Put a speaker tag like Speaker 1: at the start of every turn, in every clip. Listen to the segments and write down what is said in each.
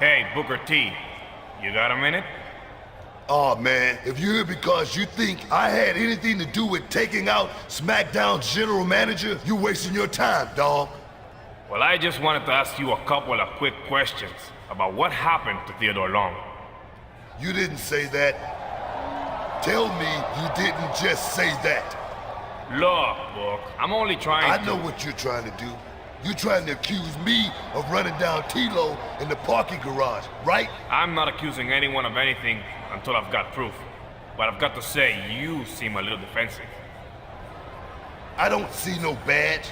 Speaker 1: Hey, Booker T, you got a minute?
Speaker 2: Aw, man, if you're here because you think I had anything to do with taking out Smackdown's general manager, you're wasting your time, dawg.
Speaker 1: Well, I just wanted to ask you a couple of quick questions about what happened to Theodore Long.
Speaker 2: You didn't say that. Tell me you didn't just say that.
Speaker 1: Look, Book, I'm only trying
Speaker 2: I know what you're trying to do. You're trying to accuse me of running down T-Lo in the parking garage, right?
Speaker 1: I'm not accusing anyone of anything until I've got proof. But I've got to say, you seem a little defensive.
Speaker 2: I don't see no badge,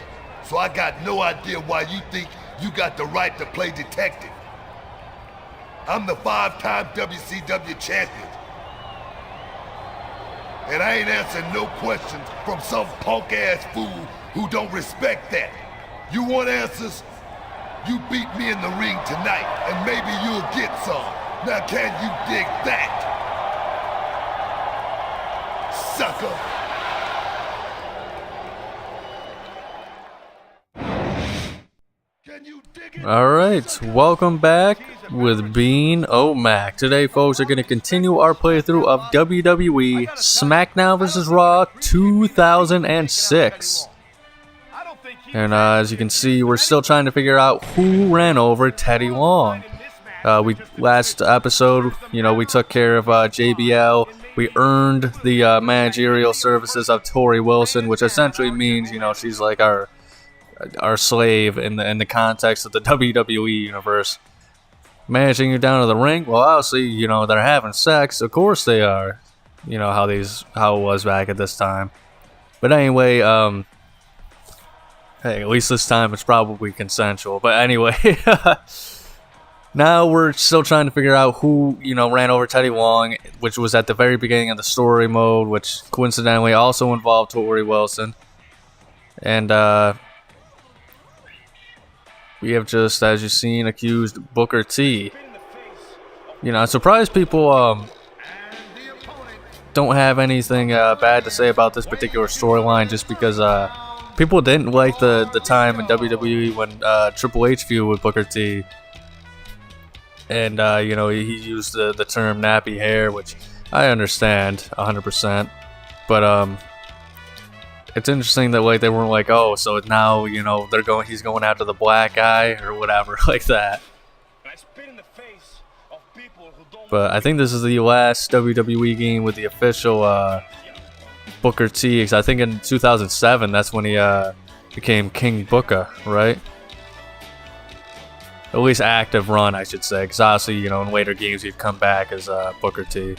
Speaker 2: so I got no idea why you think you got the right to play detective. I'm the 5-time WCW champion. And I ain't answering no questions from some punk-ass fool who don't respect that. You want answers? You beat me in the ring tonight, and maybe you'll get some. Now can you dig that? Sucker! Can you dig it?
Speaker 3: Alright, welcome back with Bean O'Mac. Today, folks, are going to continue our playthrough of WWE Smackdown vs. Raw 2006. And as you can see, we're still trying to figure out who ran over Teddy Long. Last episode, we took care of JBL. We earned the managerial services of Tori Wilson, which essentially means, she's like our slave in the context of the WWE universe. Managing you down to the ring, well, obviously, they're having sex. Of course they are. How it was back at this time. But anyway, hey, at least this time it's probably consensual. But anyway, now we're still trying to figure out who, ran over Teddy Long, which was at the very beginning of the story mode, which coincidentally also involved Tori Wilson. And, we have just, as you've seen, accused Booker T. I'm surprised people, don't have anything, bad to say about this particular storyline, just because, people didn't like the time in WWE when Triple H feuded with Booker T. And, he used the term nappy hair, which I understand 100%. But, it's interesting that, they weren't like, oh, so now, he's going after the black guy or whatever, like that. But I think this is the last WWE game with the official, Booker T, because I think in 2007 that's when he became King Booker, right? At least active run, I should say, because obviously, in later games he'd come back as Booker T.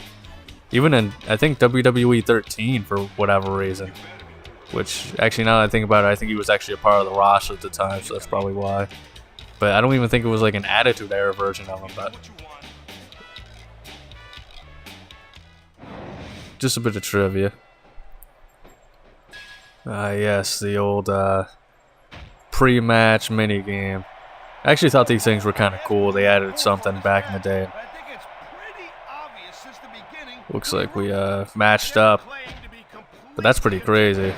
Speaker 3: Even in, I think, WWE 13 for whatever reason. Which, actually, now that I think about it, I think he was actually a part of the roster at the time, so that's probably why. But I don't even think it was like an Attitude Era version of him, but just a bit of trivia. Yes, the old pre-match minigame. I actually thought these things were kind of cool. They added something back in the day. Looks like we matched up. But that's pretty crazy.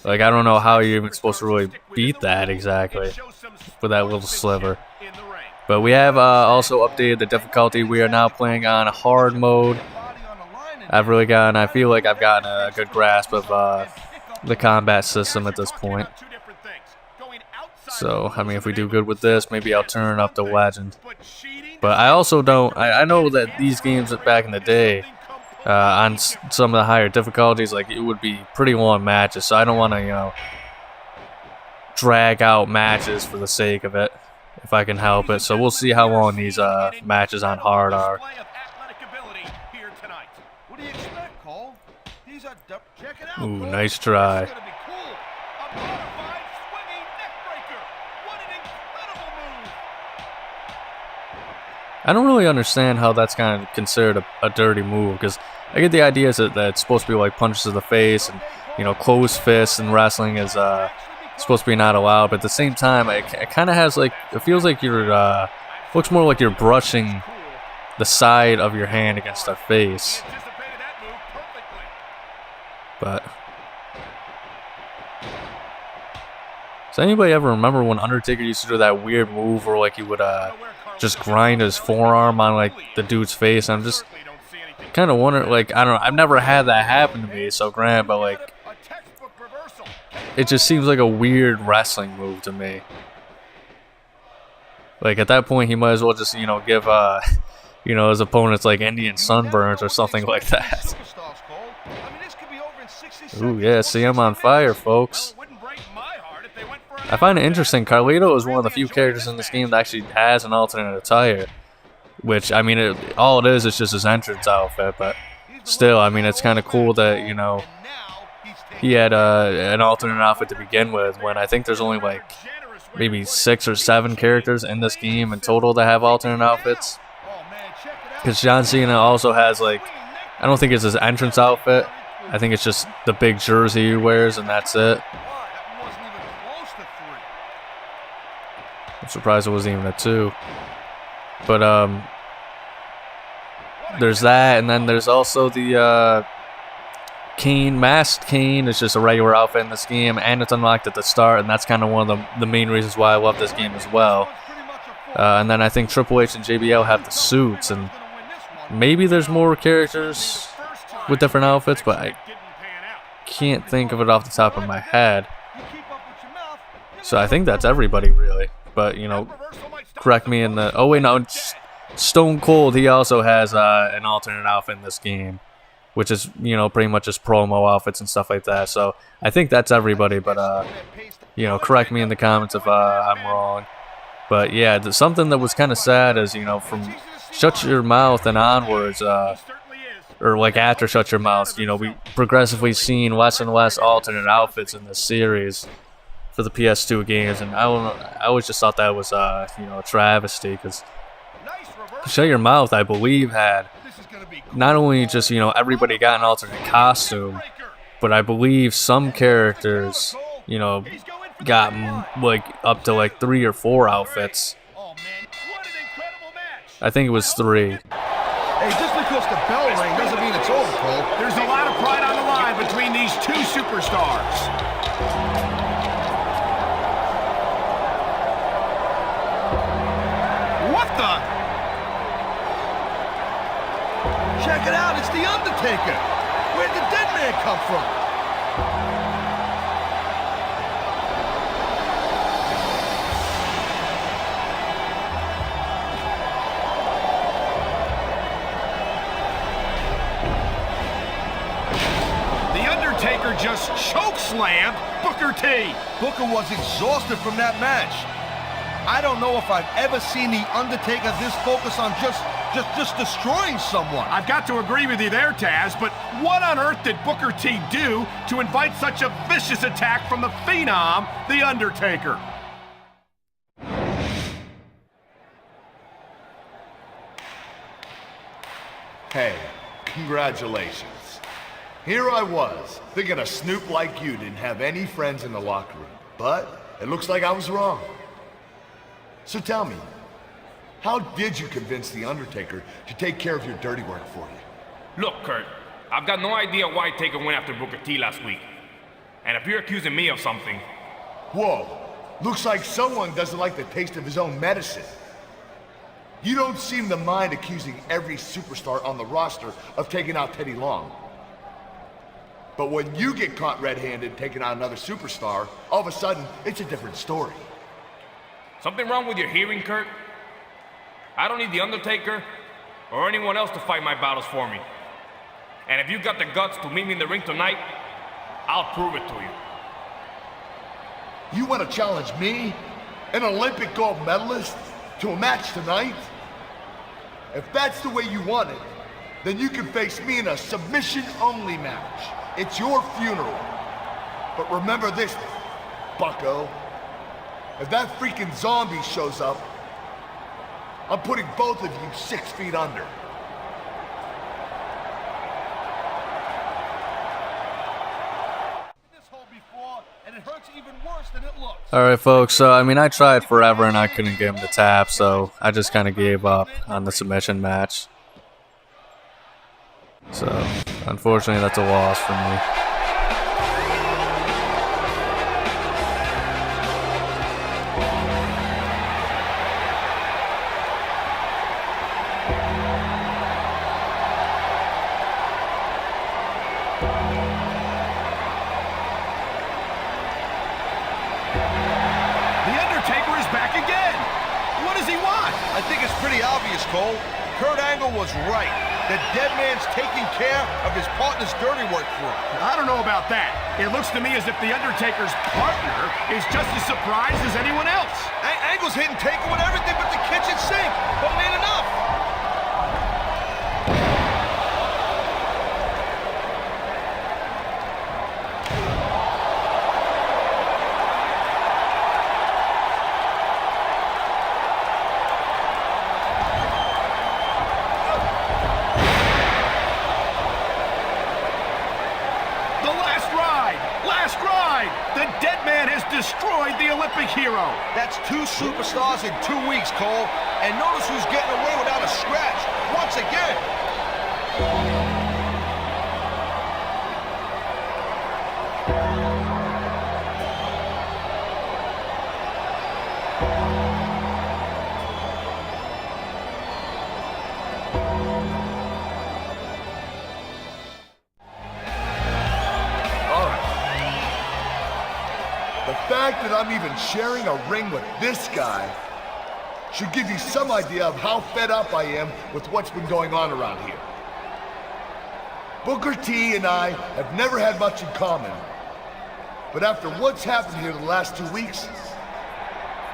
Speaker 3: I don't know how you're even supposed to really beat that exactly with that little sliver. But we have also updated the difficulty. We are now playing on hard mode. I feel like I've gotten a good grasp of the combat system at this point. So, if we do good with this, maybe I'll turn up to Legend. But I also don't, I know that these games back in the day, on some of the higher difficulties, it would be pretty long matches, so I don't want to, drag out matches for the sake of it, if I can help it. So we'll see how long these matches on hard are. Ooh, nice try. I don't really understand how that's kind of considered a dirty move, because I get the idea that it's supposed to be like punches to the face and, closed fists and wrestling is supposed to be not allowed, but at the same time, it kind of has it feels like you're, looks more like you're brushing the side of your hand against their face. But does anybody ever remember when Undertaker used to do that weird move where he would just grind his forearm on like the dude's face. I'm just kind of wondering, like, I don't know, I've never had that happen to me, so granted, but like, it just seems like a weird wrestling move to me. Like, at that point, he might as well just, you know, give, you know, his opponents, like, Indian sunburns or something like that. Ooh, yeah, see, I'm on fire, folks. I find it interesting, Carlito is one of the few characters in this game that actually has an alternate attire. Which, I mean, all it is just his entrance outfit, but still, I mean, it's kind of cool that, you know, he had an alternate outfit to begin with, when I think there's only, like, maybe 6 or 7 characters in this game in total that have alternate outfits. Because John Cena also has, like, I don't think it's his entrance outfit. I think it's just the big jersey he wears, and that's it. I'm surprised it wasn't even a 2. But, there's that, and then there's also the, Kane, Masked Kane is just a regular outfit in this game, and it's unlocked at the start, and that's kind of one of the main reasons why I love this game as well. And then I think Triple H and JBL have the suits, and maybe there's more characters with different outfits, but I can't think of it off the top of my head. So I think that's everybody, really. But, you know, correct me in the... Oh, wait, no. Stone Cold, he also has an alternate outfit in this game, which is, you know, pretty much just promo outfits and stuff like that. So I think that's everybody, but, you know, correct me in the comments if I'm wrong. But, yeah, something that was kind of sad is, you know, from Shut Your Mouth and onwards, or, like, after Shut Your Mouth, you know, we progressively seen less and less alternate outfits in this series for the PS2 games, and I always just thought that was, you know, a travesty, because Shut Your Mouth, I believe, had not only just, you know, everybody got an alternate costume, but I believe some characters, you know, got, like, up to, like, 3 or 4 outfits. I think it was 3.
Speaker 4: Hey, just because the bell rang doesn't mean it's over, Cole.
Speaker 5: There's a lot of pride on the line between these 2 superstars. What the?
Speaker 4: Check it out, it's the Undertaker. Where'd the dead man come from?
Speaker 5: Undertaker just chokeslammed Booker T.
Speaker 4: Booker was exhausted from that match. I don't know if I've ever seen the Undertaker this focused on just destroying someone.
Speaker 5: I've got to agree with you there, Taz, but what on earth did Booker T do to invite such a vicious attack from the Phenom, The Undertaker?
Speaker 2: Hey, congratulations. Here I was, thinking a snoop like you didn't have any friends in the locker room. But it looks like I was wrong. So tell me, how did you convince The Undertaker to take care of your dirty work for you?
Speaker 1: Look, Kurt, I've got no idea why Taker went after Booker T last week. And if you're accusing me of something...
Speaker 2: Whoa, looks like someone doesn't like the taste of his own medicine. You don't seem to mind accusing every superstar on the roster of taking out Teddy Long. But when you get caught red-handed taking out another superstar, all of a sudden, it's a different story.
Speaker 1: Something wrong with your hearing, Kurt? I don't need The Undertaker or anyone else to fight my battles for me. And if you got the guts to meet me in the ring tonight, I'll prove it to you.
Speaker 2: You want to challenge me, an Olympic gold medalist, to a match tonight? If that's the way you want it, then you can face me in a submission-only match. It's your funeral. But remember this, bucko. If that freaking zombie shows up, I'm putting both of you 6 feet under.
Speaker 3: Alright, folks, so, I mean, I tried forever and I couldn't get him to tap, so I just kind of gave up on the submission match. So, unfortunately, that's a loss for me.
Speaker 4: pretty obvious, Cole. Kurt Angle was right. The dead man's taking care of his partner's dirty work for him.
Speaker 5: I don't know about that. It looks to me as if The Undertaker's partner is just as surprised as anyone else.
Speaker 4: Angle's hitting Taker with everything but the kitchen sink, but it ain't enough.
Speaker 5: The dead man has destroyed the Olympic hero.
Speaker 4: That's 2 superstars in 2 weeks, Cole. And notice who's getting away without a scratch once again.
Speaker 2: The fact that I'm even sharing a ring with this guy should give you some idea of how fed up I am with what's been going on around here. Booker T and I have never had much in common, but after what's happened here the last 2 weeks,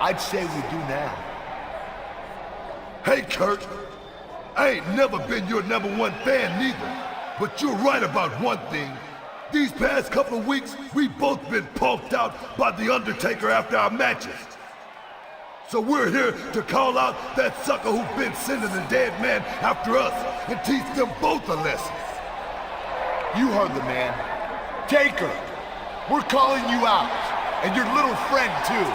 Speaker 2: I'd say we do now. Hey, Kurt, I ain't never been your #1 fan neither, but you're right about one thing. These past couple of weeks, we've both been punked out by The Undertaker after our matches. So we're here to call out that sucker who's been sending the dead man after us and teach them both a lesson. You heard the man. Taker, we're calling you out, and your little friend too.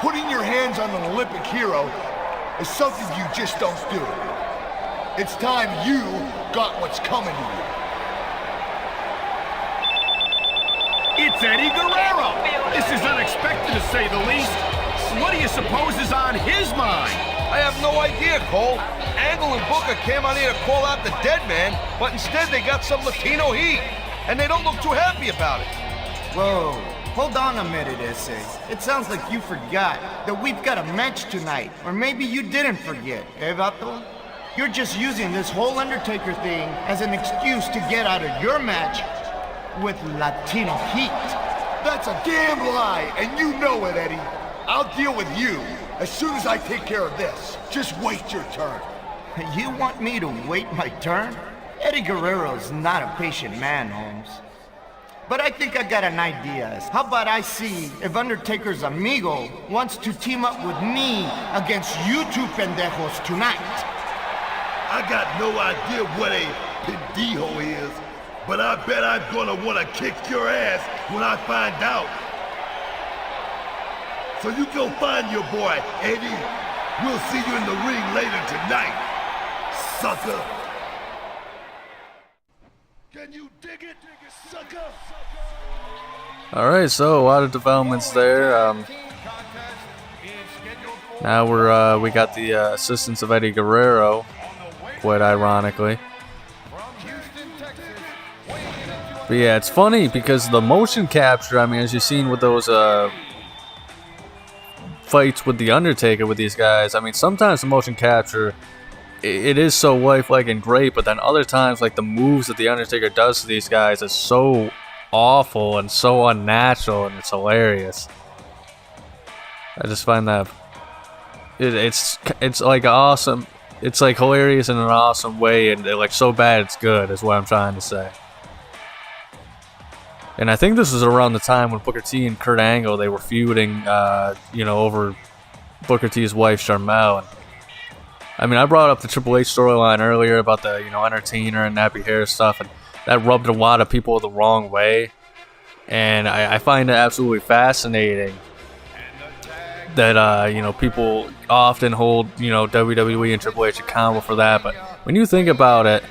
Speaker 2: Putting your hands on an Olympic hero is something you just don't do. It's time you got what's coming to you.
Speaker 5: It's Eddie Guerrero. This is unexpected to say the least. What do you suppose is on his mind?
Speaker 4: I have no idea, Cole. Angle and Booker came on here to call out the dead man, but instead they got some Latino heat. And they don't look too happy about it.
Speaker 6: Whoa, hold on a minute, S.A. It sounds like you forgot that we've got a match tonight. Or maybe you didn't forget, eh, Vato? You're just using this whole Undertaker thing as an excuse to get out of your match with Latino heat.
Speaker 2: That's a damn lie, and you know it, Eddie. I'll deal with you as soon as I take care of this. Just wait your turn.
Speaker 6: You want me to wait my turn? Eddie Guerrero's not a patient man, Holmes. But I think I got an idea. How about I see if Undertaker's amigo wants to team up with me against you two pendejos tonight?
Speaker 2: I got no idea what a pendejo is, but I bet I'm gonna wanna kick your ass when I find out. So you go find your boy, Eddie. We'll see you in the ring later tonight, sucker. Can you dig it, sucker?
Speaker 3: Alright, so a lot of developments there. Now we got the assistance of Eddie Guerrero, quite ironically. But yeah, it's funny because the motion capture, I mean, as you've seen with those fights with The Undertaker with these guys, I mean, sometimes the motion capture, it is so lifelike and great, but then other times, like, the moves that The Undertaker does to these guys is so awful and so unnatural, and it's hilarious. I just find that it's like awesome. It's like hilarious in an awesome way, and like so bad it's good is what I'm trying to say. And I think this was around the time when Booker T and Kurt Angle, they were feuding, over Booker T's wife, Sharmell. And, I mean, I brought up the Triple H storyline earlier about the, entertainer and nappy hair stuff, and that rubbed a lot of people the wrong way. And I find it absolutely fascinating that, people often hold, WWE and Triple H accountable for that. But when you think about it,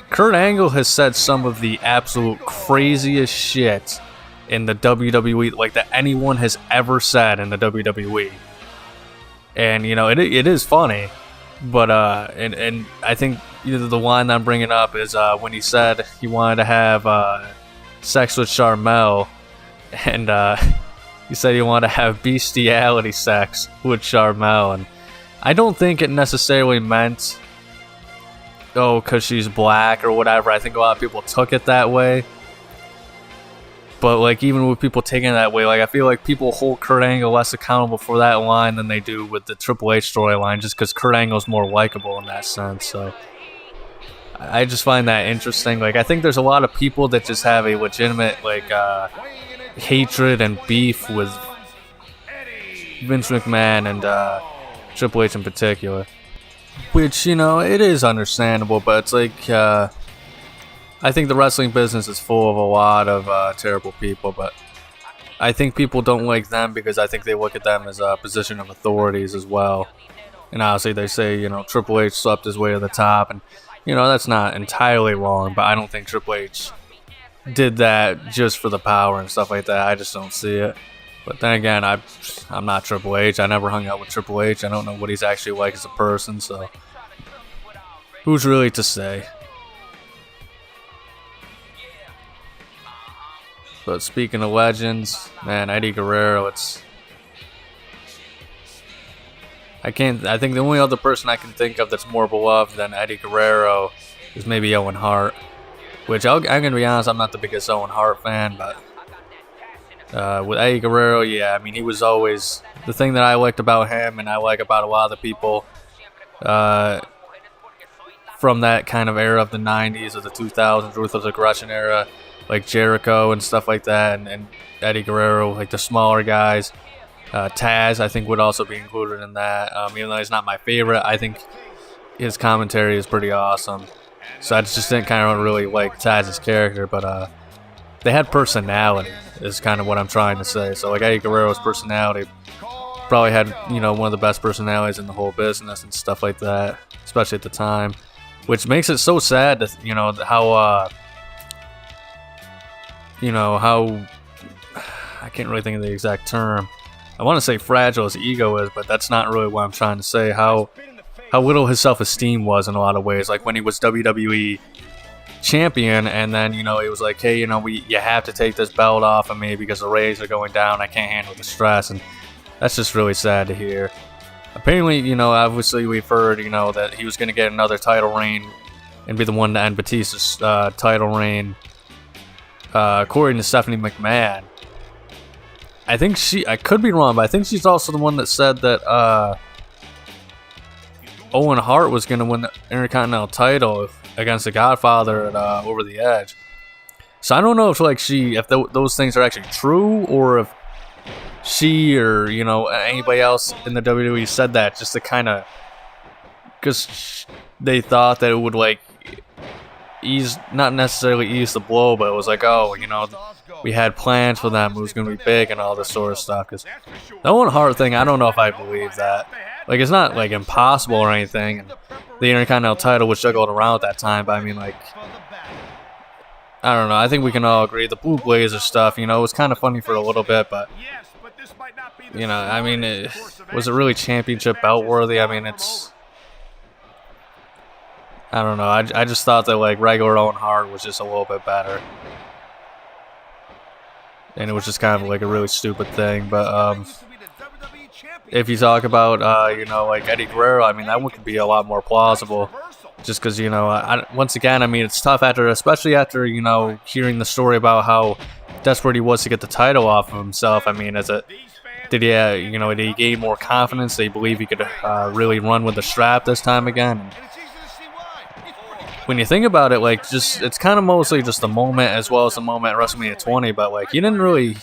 Speaker 3: Kurt Angle has said some of the absolute craziest shit in the WWE, like that anyone has ever said in the WWE. And, it is funny, but, and I think the line that I'm bringing up is when he said he wanted to have sex with Sharmell, and he said he wanted to have bestiality sex with Sharmell, and I don't think it necessarily meant, oh, because she's black or whatever. I think a lot of people took it that way. But, like, even with people taking it that way, like, I feel like people hold Kurt Angle less accountable for that line than they do with the Triple H storyline, just because Kurt Angle's more likable in that sense. So, I just find that interesting. Like, I think there's a lot of people that just have a legitimate, like, hatred and beef with Vince McMahon and Triple H in particular. Which, you know, it is understandable, but it's like, I think the wrestling business is full of a lot of terrible people, but I think people don't like them because I think they look at them as a position of authorities as well. And obviously they say, you know, Triple H slept his way to the top, and, you know, that's not entirely wrong, but I don't think Triple H did that just for the power and stuff like that. I just don't see it. But then again, I'm not Triple H. I never hung out with Triple H. I don't know what he's actually like as a person, so who's really to say? But speaking of legends, man, Eddie Guerrero, I think the only other person I can think of that's more beloved than Eddie Guerrero is maybe Owen Hart. Which I'm gonna be honest, I'm not the biggest Owen Hart fan, but with Eddie Guerrero, yeah, I mean, he was always the thing that I liked about him, and I like about a lot of the people from that kind of era of the 90s or the 2000s, Ruthless Aggression era, like Jericho and stuff like that, and Eddie Guerrero, like the smaller guys. Taz, I think, would also be included in that. Even though he's not my favorite, I think his commentary is pretty awesome. So I just didn't kind of really like Taz's character, but they had personality, is kind of what I'm trying to say. So like Eddie Guerrero's personality probably had, you know, one of the best personalities in the whole business and stuff like that, especially at the time, which makes it so sad to, you know, how I can't really think of the exact term. I want to say fragile his ego is, but that's not really what I'm trying to say. How little his self-esteem was in a lot of ways. Like when he was WWE champion, and then, you know, he was like, hey, you know, you have to take this belt off of me because the ratings are going down. I can't handle the stress, and that's just really sad to hear. Apparently, you know, obviously we've heard, you know, that he was going to get another title reign and be the one to end Batista's title reign. According to Stephanie McMahon, I could be wrong, but I think she's also the one that said that Owen Hart was going to win the Intercontinental title against the Godfather at Over the Edge. So I don't know if those things are actually true, or if she or, you know, anybody else in the WWE said that just to kind of, because they thought that it would like not necessarily ease the blow, but it was like, oh, you know, we had plans for them, it was going to be big and all this sort of stuff. Because the Owen Hart thing, I don't know if I believe that. Like, it's not like impossible or anything, and the Intercontinental title was juggled around at that time, but I mean, like, I don't know, I think we can all agree the Blue Blazer stuff, you know, it was kind of funny for a little bit, but, you know, I mean, was it really championship belt worthy? I mean, I don't know. I just thought that, like, regular Owen Hart was just a little bit better. And it was just kind of like a really stupid thing. But if you talk about, you know, like Eddie Guerrero, I mean, that one could be a lot more plausible. Just because, you know, once again, I mean, it's tough especially after, you know, hearing the story about how desperate he was to get the title off of himself. I mean, did he gain more confidence? Did he believe he could really run with the strap this time again? When you think about it, like, just it's kind of mostly just the moment as well as the moment at WrestleMania 20, but like he didn't really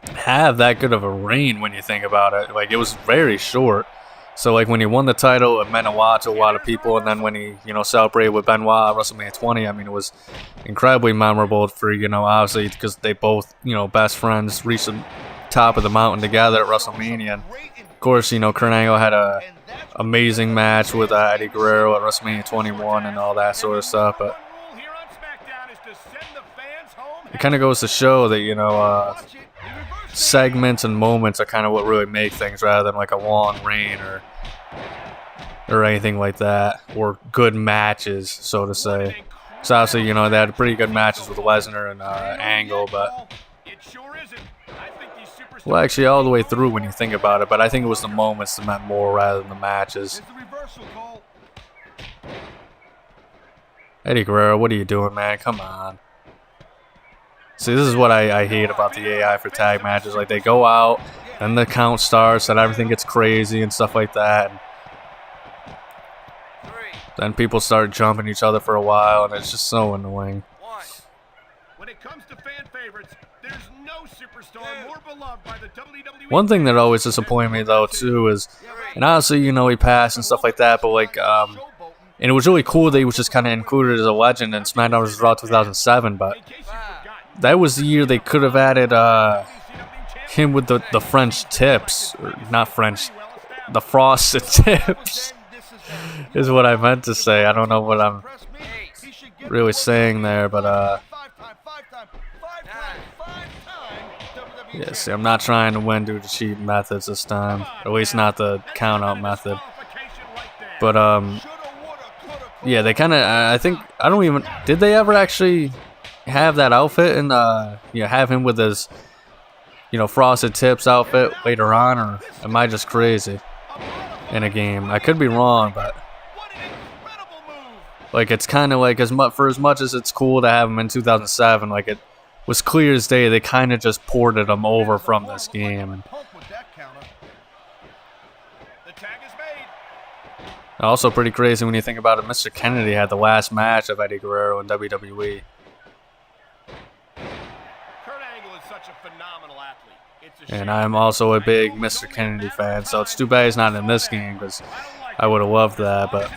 Speaker 3: have that good of a reign when you think about it. Like, it was very short. So like when he won the title, it meant a lot to a lot of people, and then when he, you know, celebrated with Benoit at WrestleMania 20, I mean, it was incredibly memorable for, you know, obviously because they both, you know, best friends reached the top of the mountain together at WrestleMania. And of course, you know, Kurt Angle had a amazing match with Eddie Guerrero at WrestleMania 21 and all that sort of stuff, but it kind of goes to show that, you know, segments and moments are kind of what really make things, rather than like a long reign or anything like that, or good matches, so to say. So obviously, you know, they had pretty good matches with Lesnar and Angle, but Well, actually, all the way through when you think about it, but I think it was the moments that meant more rather than the matches. Eddie Guerrero, what are you doing, man? Come on. See, this is what I hate about the AI for tag matches. Like, they go out, then the count starts, and everything gets crazy and stuff like that. And then people start jumping each other for a while, and it's just so annoying.
Speaker 5: When it comes to fan favorites, there's no superstar more beloved by the WWE.
Speaker 3: One thing that always disappointed me, though, too, is, and honestly, you know, he passed and stuff like that, but, like, and it was really cool that he was just kind of included as a legend in SmackDown vs. Raw 2007, but that was the year they could have added him with the French tips. Or not French, the frosted tips is what I meant to say. I don't know what I'm really saying there, but yeah, see, I'm not trying to win due to cheating methods this time. Or at least not the count-out method. But, yeah, they kind of, I think, I don't even, did they ever actually have that outfit and, you know, have him with his, you know, frosted tips outfit later on, or am I just crazy in a game? I could be wrong, but, like, it's kind of like, for as much as it's cool to have him in 2007, like, it was clear as day they kind of just ported him over from this game. And also pretty crazy when you think about it, Mr. Kennedy had the last match of Eddie Guerrero in WWE. And I'm also a big Mr. Kennedy fan, so it's too bad he's not in this game, because I would have loved that, but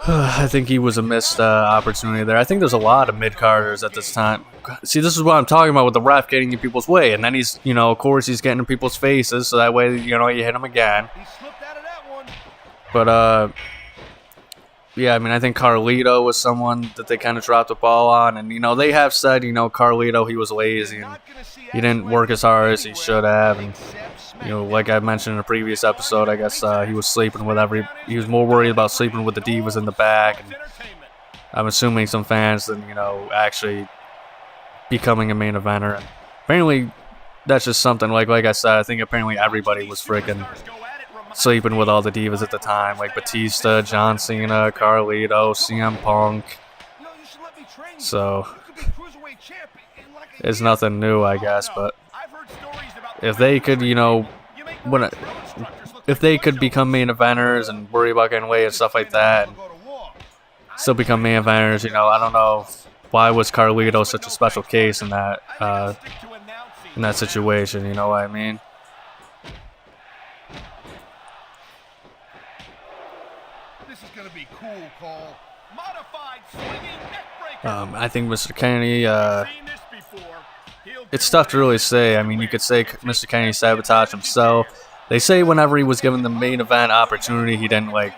Speaker 3: I think he was a missed opportunity there. I think there's a lot of mid-carders at this time. See, this is what I'm talking about with the ref getting in people's way, and then he's, you know, of course he's getting in people's faces, so that way, you know, you hit him again. But, yeah, I mean, I think Carlito was someone that they kind of dropped the ball on, and, you know, they have said, you know, Carlito, he was lazy, and he didn't work as hard as he should have, and, you know, like I mentioned in a previous episode, I guess he was sleeping with he was more worried about sleeping with the divas in the back, and I'm assuming some fans than, you know, actually becoming a main eventer. And apparently, that's just something, like I said, I think apparently everybody was freaking sleeping with all the divas at the time, like Batista, John Cena, Carlito, CM Punk. So, it's nothing new, I guess, but if they could, you know, if they could become main eventers and worry about getting away and stuff like that, and still become main eventers, you know, I don't know why was Carlito such a special case in that situation, you know what I mean? I think Mr. Kennedy, it's tough to really say. I mean, you could say Mr. Kennedy sabotaged himself. They say whenever he was given the main event opportunity, he didn't, like,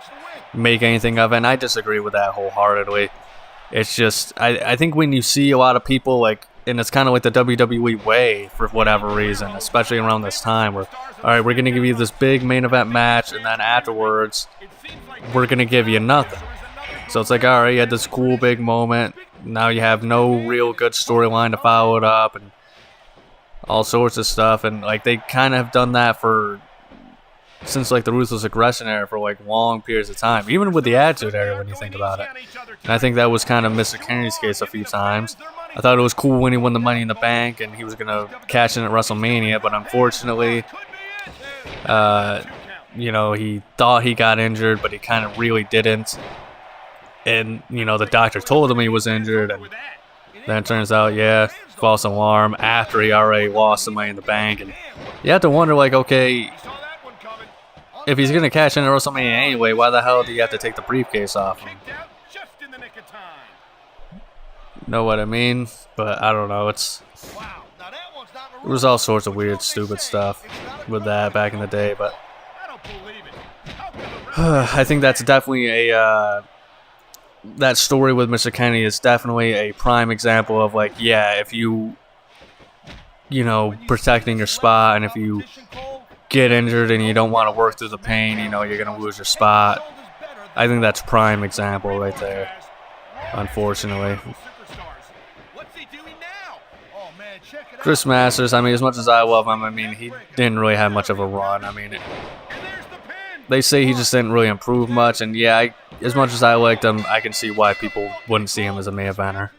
Speaker 3: make anything of it, and I disagree with that wholeheartedly. It's just, I think when you see a lot of people, like, and it's kind of like the WWE way for whatever reason, especially around this time, where, all right, we're going to give you this big main event match, and then afterwards, we're going to give you nothing. So it's like, all right, you had this cool big moment. Now you have no real good storyline to follow it up, and all sorts of stuff. And, like, they kind of have done that since, like, the Ruthless Aggression era for, like, long periods of time. Even with the Attitude era, when you think about it. And I think that was kind of Mr. Kennedy's case a few times. I thought it was cool when he won the Money in the Bank and he was going to cash in at WrestleMania, but unfortunately, you know, he thought he got injured, but he kind of really didn't. And, you know, the doctor told him he was injured, and then it turns out, yeah, false alarm after he already lost the Money in the Bank. And you have to wonder, like, okay, if he's going to cash in at WrestleMania anyway, why the hell do you have to take the briefcase off him? Know what I mean? But I don't know. There was all sorts of weird, stupid stuff with that back in the day. But I think that's definitely that story with Mr. Kennedy is definitely a prime example of, like, yeah, if you know, protecting your spot, and if you get injured and you don't want to work through the pain, you know, you're going to lose your spot. I think that's prime example right there, unfortunately. Chris Masters, I mean, as much as I love him, I mean, he didn't really have much of a run. I mean, they say he just didn't really improve much, and yeah, as much as I liked him, I can see why people wouldn't see him as a main eventer.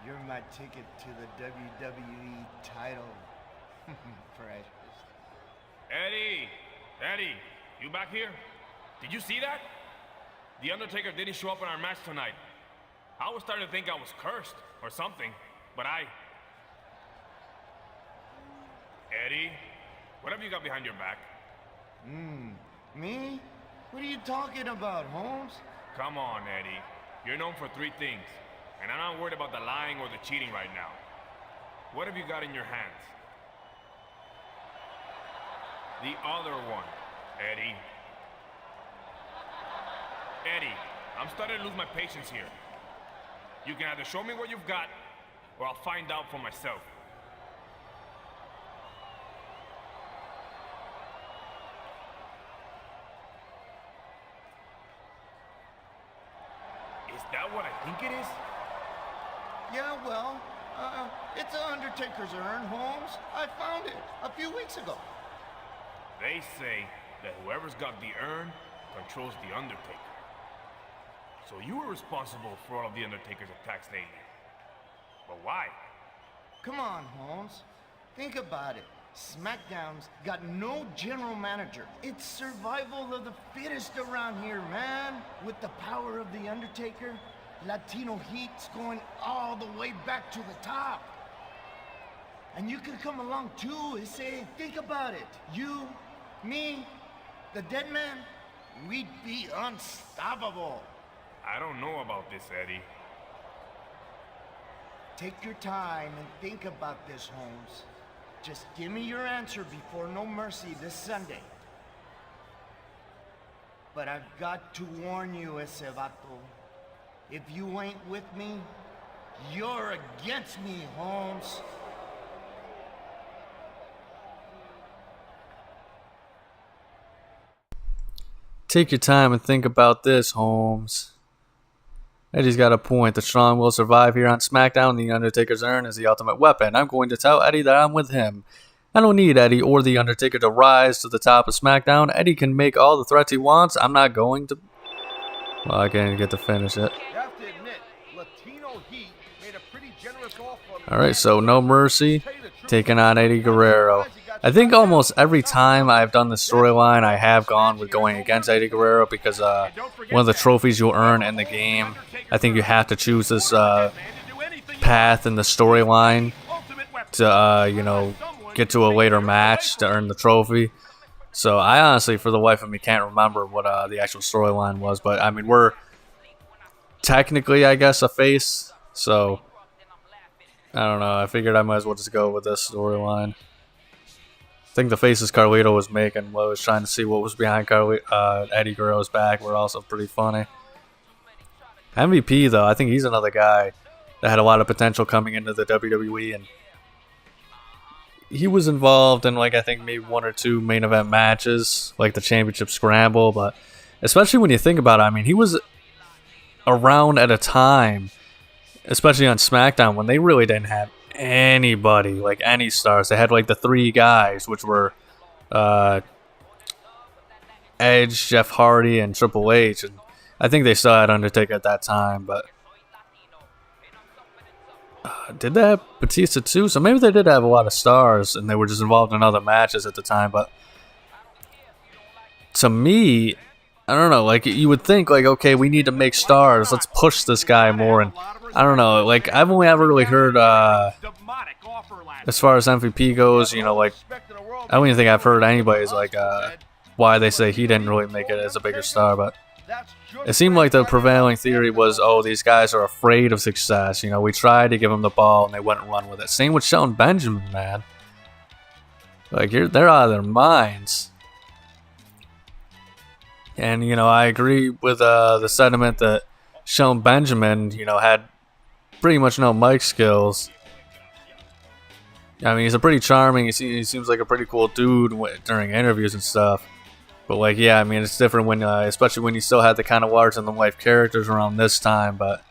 Speaker 6: You're my ticket to the WWE title. Precious.
Speaker 1: Eddie, you back here? Did you see that? The Undertaker didn't show up in our match tonight. I was starting to think I was cursed or something, but Eddie, what have you got behind your back?
Speaker 6: Me? What are you talking about, Holmes?
Speaker 1: Come on, Eddie. You're known for 3 things, and I'm not worried about the lying or the cheating right now. What have you got in your hands? The other one, Eddie. Eddie, I'm starting to lose my patience here. You can either show me what you've got, or I'll find out for myself. Is that what I think it is?
Speaker 6: Yeah, well, it's an Undertaker's urn, Holmes. I found it a few weeks ago.
Speaker 1: They say that whoever's got the urn controls the Undertaker. So you were responsible for all of the Undertaker's attacks lately. But why?
Speaker 6: Come on, Holmes. Think about it. SmackDown's got no general manager. It's survival of the fittest around here, man. With the power of the Undertaker, Latino heat's going all the way back to the top. And you could come along too and say, think about it. You, me, the dead man, we'd be unstoppable.
Speaker 1: I don't know about this, Eddie.
Speaker 6: Take your time and think about this, Holmes. Just give me your answer before No Mercy this Sunday. But I've got to warn you, ese vato. If you ain't with me, you're against me, Holmes.
Speaker 3: Take your time and think about this, Holmes. Eddie's got a point. The strong will survive here on SmackDown. The Undertaker's urn is the ultimate weapon. I'm going to tell Eddie that I'm with him. I don't need Eddie or the Undertaker to rise to the top of SmackDown. Eddie can make all the threats he wants. I'm not going to... Well, I can't get to finish it.
Speaker 4: You have to admit, Latino Heat made a pretty generous offer.
Speaker 3: Alright, so No Mercy taking on Eddie Guerrero. I think almost every time I've done this storyline, I have gone with going against Eddie Guerrero because one of the trophies you'll earn in the game, I think you have to choose this path in the storyline to, get to a later match to earn the trophy. So I honestly, for the life of me, can't remember what the actual storyline was. But, I mean, we're technically, I guess, a face. So, I don't know. I figured I might as well just go with this storyline. I think the faces Carlito was making while I was trying to see what was behind Eddie Guerrero's back were also pretty funny. MVP, though, I think he's another guy that had a lot of potential coming into the WWE, and he was involved in, I think maybe 1 or 2 main event matches, like the Championship Scramble, but especially when you think about it, I mean, he was around at a time, especially on SmackDown, when they really didn't have anybody, any stars. They had the 3 guys, which were Edge, Jeff Hardy, and Triple H, and I think they still had Undertaker at that time, but did they have Batista too? So maybe they did have a lot of stars, and they were just involved in other matches at the time, but to me, I don't know, you would think, okay, we need to make stars, let's push this guy more, and I don't know, I've only ever really heard, as far as MVP goes, I don't even think I've heard anybody's, why they say he didn't really make it as a bigger star, but it seemed like the prevailing theory was, oh, these guys are afraid of success, we tried to give them the ball, and they wouldn't run with it. Same with Shelton Benjamin, man. They're out of their minds. And, I agree with the sentiment that Shelton Benjamin, had pretty much no mic skills. I mean, he's a pretty charming, he seems like a pretty cool dude during interviews and stuff. But, yeah, I mean, it's different when, especially when you still had the kind of larger-than-life characters around this time. But,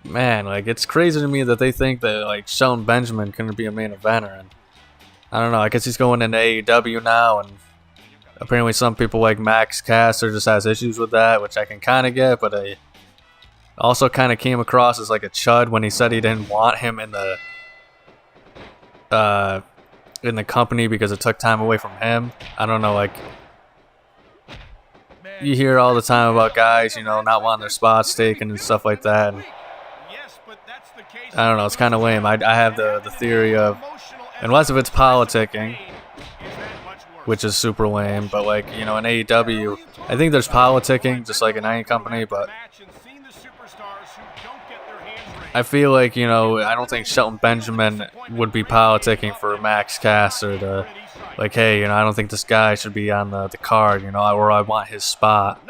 Speaker 3: man, like, it's crazy to me that they think that, like, Shelton Benjamin couldn't be a main eventer. And I don't know, I guess he's going into AEW now, and apparently some people like Max Caster just has issues with that, which I can kind of get, but I also kind of came across as like a chud when he said he didn't want him in the company because it took time away from him. I don't know, like, you hear all the time about guys, you know, not wanting their spots taken and stuff like that. And I don't know, it's kind of lame. I have the theory of, unless if it's politicking, which is super lame, but like, you know, in AEW, I think there's politicking just like in any company, but I feel like, you know, I don't think Shelton Benjamin would be politicking for Max Caster to, like, hey, you know, I don't think this guy should be on the card, you know, or I want his spot.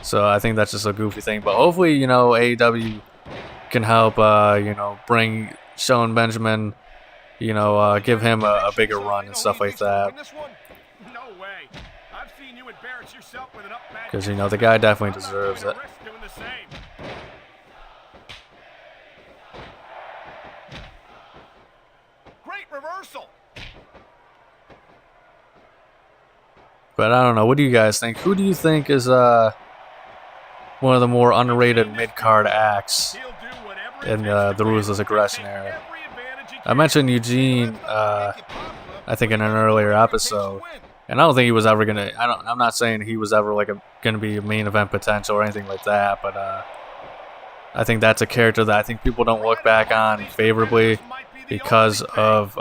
Speaker 3: So I think that's just a goofy thing, but hopefully, you know, AEW can help, you know, bring Shelton Benjamin, you know, give him a bigger run and stuff like that. Because, you know, the guy definitely deserves it. But I don't know. What do you guys think? Who do you think is one of the more underrated mid-card acts in the Ruthless Aggression era? I mentioned Eugene, I think in an earlier episode, and I don't think he was ever gonna. I'm not saying he was ever like gonna be a main event potential or anything like that, but I think that's a character that I think people don't look back on favorably because of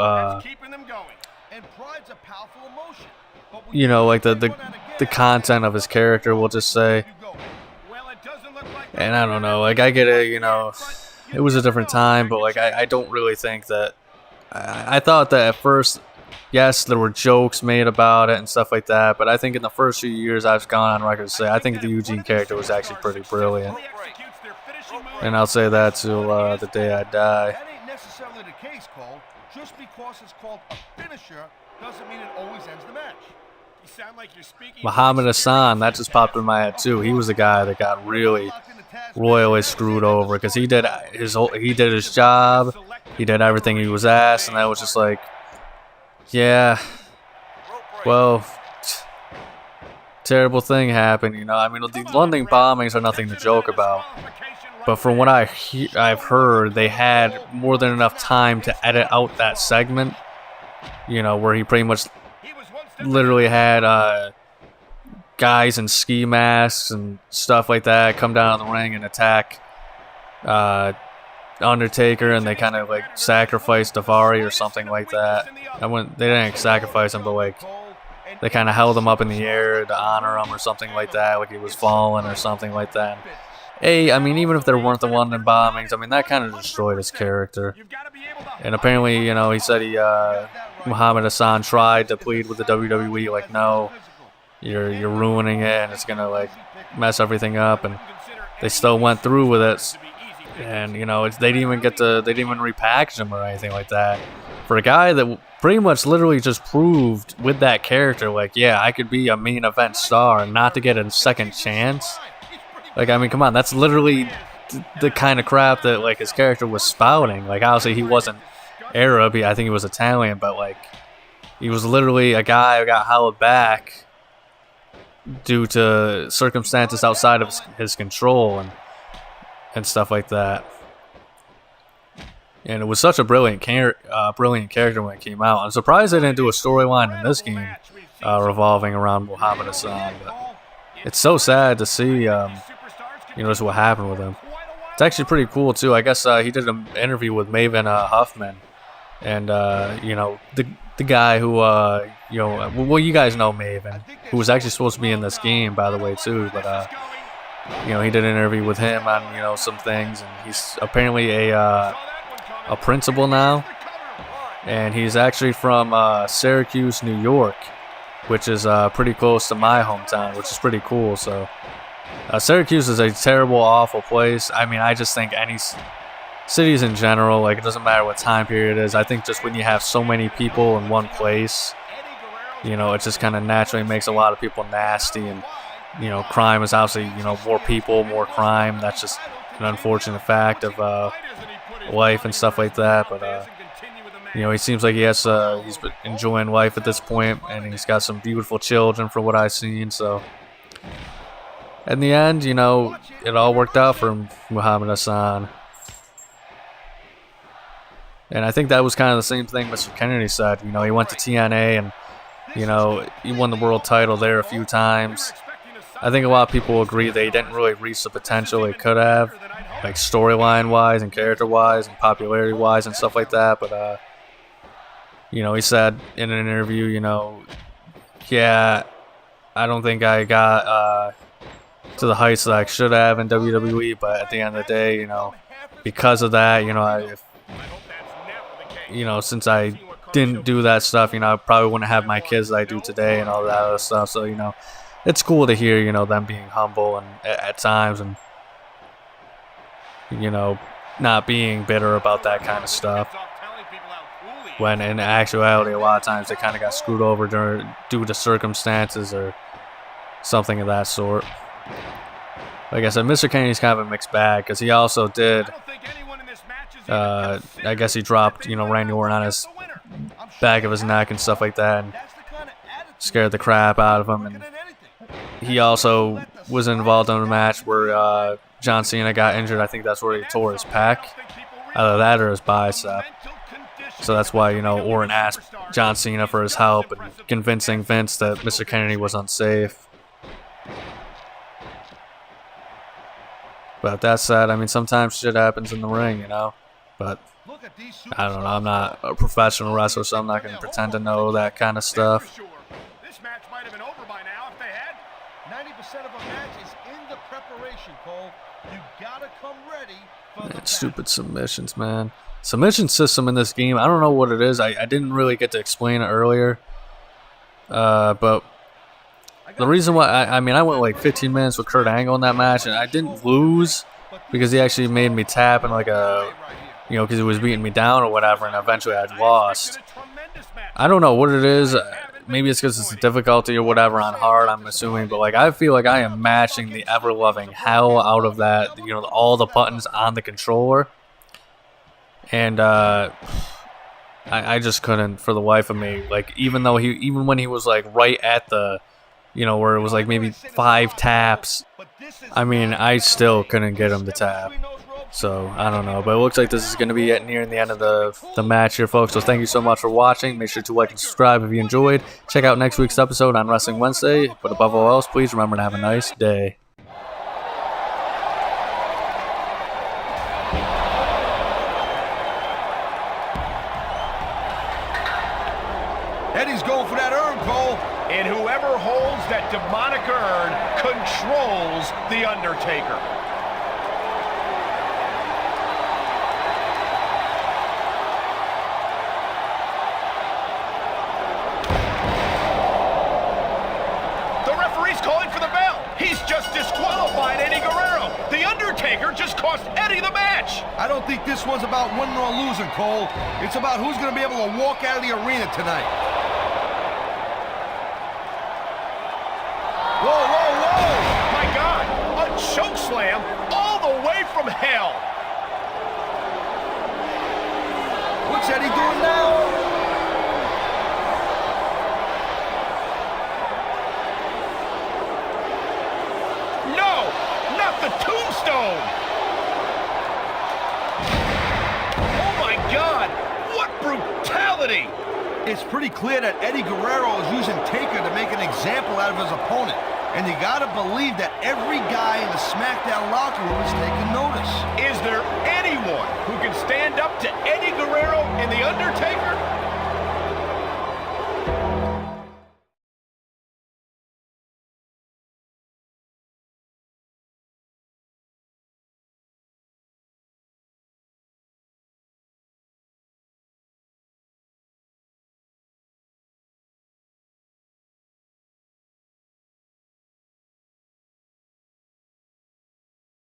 Speaker 3: you know, like the content of his character, we'll just say. And I don't know, like, I get it, you know, it was a different time, but like I don't really think that. I thought that at first, yes, there were jokes made about it and stuff like that, but I think in the first few years I've gone on record to say I think the Eugene character was actually pretty brilliant. And I'll say that till the day I die.
Speaker 4: That ain't necessarily the case, Cole. Just because it's called a finisher doesn't mean it always ends the match.
Speaker 3: Muhammad Hassan, that just popped in my head too. He was the guy that got really royally screwed over because he did his job, he did everything he was asked, and that was just like, yeah, well, terrible thing happened, you know. I mean, the London bombings are nothing to joke about, but from what I've heard, they had more than enough time to edit out that segment, you know, where he pretty much literally had guys in ski masks and stuff like that come down the ring and attack Undertaker, and they kind of like sacrificed Davari or something like that. They didn't sacrifice him, but like they kind of held him up in the air to honor him or something like that, like he was falling or something like that. I mean, even if there weren't the London bombings, I mean, that kind of destroyed his character. And apparently, you know, he said Muhammad Hassan tried to plead with the WWE, like, no, you're ruining it, and it's gonna like mess everything up, and they still went through with it. And you know, they didn't even repackage him or anything like that. For a guy that pretty much literally just proved with that character, like, yeah, I could be a main event star, and not to get a second chance. Like, I mean, come on, that's literally the kind of crap that like his character was spouting. Like, obviously he wasn't Arab, I think he was Italian, but like he was literally a guy who got held back due to circumstances outside of his control and stuff like that. And it was such a brilliant character when it came out. I'm surprised they didn't do a storyline in this game revolving around Muhammad Hassan. But it's so sad to see, you know, just what happened with him. It's actually pretty cool too. I guess he did an interview with Maven Huffman, and you know, the guy who you know, well, you guys know Maven, who was actually supposed to be in this game, by the way, too. But you know, he did an interview with him on, you know, some things, and he's apparently a principal now, and he's actually from Syracuse, New York, which is pretty close to my hometown, which is pretty cool. So Syracuse is a terrible, awful place. I mean, I just think any cities in general, like, it doesn't matter what time period it is. I think just when you have so many people in one place, you know, it just kind of naturally makes a lot of people nasty, and you know, crime is obviously, you know, more people, more crime. That's just an unfortunate fact of life and stuff like that. But you know, he seems like he's been enjoying life at this point, and he's got some beautiful children from what I've seen. So in the end, you know, it all worked out for Muhammad Hassan. And I think that was kind of the same thing Mr. Kennedy said. You know, he went to TNA and, you know, he won the world title there a few times. I think a lot of people agree they didn't really reach the potential they could have, like storyline-wise and character-wise and popularity-wise and stuff like that. But, you know, he said in an interview, you know, yeah, I don't think I got to the heights that I should have in WWE, but at the end of the day, you know, because of that, you know, since I didn't do that stuff, you know, I probably wouldn't have my kids that I do today and all that other stuff. So, you know, it's cool to hear, you know, them being humble and at times and, you know, not being bitter about that kind of stuff. When in actuality, a lot of times they kind of got screwed over due to circumstances or something of that sort. Like I said, Mr. Kennedy's kind of a mixed bag because he also did. I guess he dropped, you know, Randy Orton on his back of his neck and stuff like that, and scared the crap out of him. And he also was involved in a match where John Cena got injured. I think that's where he tore his pec, either that or his bicep. So that's why, you know, Orton asked John Cena for his help and convincing Vince that Mr. Kennedy was unsafe. But that said, I mean, sometimes shit happens in the ring, you know. But I don't know. I'm not a professional wrestler, so I'm not going to pretend to know that kind of stuff.
Speaker 5: This match might have been over by now if they had.
Speaker 4: 90% of a match is in the preparation, Cole. You gotta come ready for
Speaker 3: Man, stupid submissions, man. Submission system in this game, I don't know what it is. I didn't really get to explain it earlier. But the reason why, I mean, I went like 15 minutes with Kurt Angle in that match, and I didn't lose because he actually made me tap in like a, you know, because he was beating me down or whatever, and eventually I'd lost. I don't know what it is. Maybe it's because it's a difficulty or whatever on hard, I'm assuming. But, like, I feel like I am matching the ever-loving hell out of that, you know, all the buttons on the controller. And I just couldn't for the life of me. Like, even when he was, like, right at the, you know, where it was, like, maybe 5 taps, I mean, I still couldn't get him to tap. So, I don't know. But it looks like this is going to be nearing the end of the match here, folks. So, thank you so much for watching. Make sure to like and subscribe if you enjoyed. Check out next week's episode on Wrestling Wednesday. But above all else, please remember to have a nice day.
Speaker 4: Eddie's going for that urn, Cole.
Speaker 5: And whoever holds that demonic urn controls The Undertaker. The referee's calling for the bell. He's just disqualified Eddie Guerrero. The Undertaker just cost Eddie the match.
Speaker 4: I don't think this one's about winning or losing, Cole. It's about who's going to be able to walk out of the arena tonight. Whoa, whoa, whoa!
Speaker 5: My God, a chokeslam all the way from hell.
Speaker 4: What's Eddie doing now?
Speaker 5: No, not the tombstone. Oh my God, what brutality.
Speaker 4: It's pretty clear that Eddie Guerrero is using Taker to make an example out of his opponent. And you gotta believe that every guy in the Smackdown locker room is taking notice.
Speaker 5: Is there anyone who can stand up to Eddie Guerrero and The Undertaker?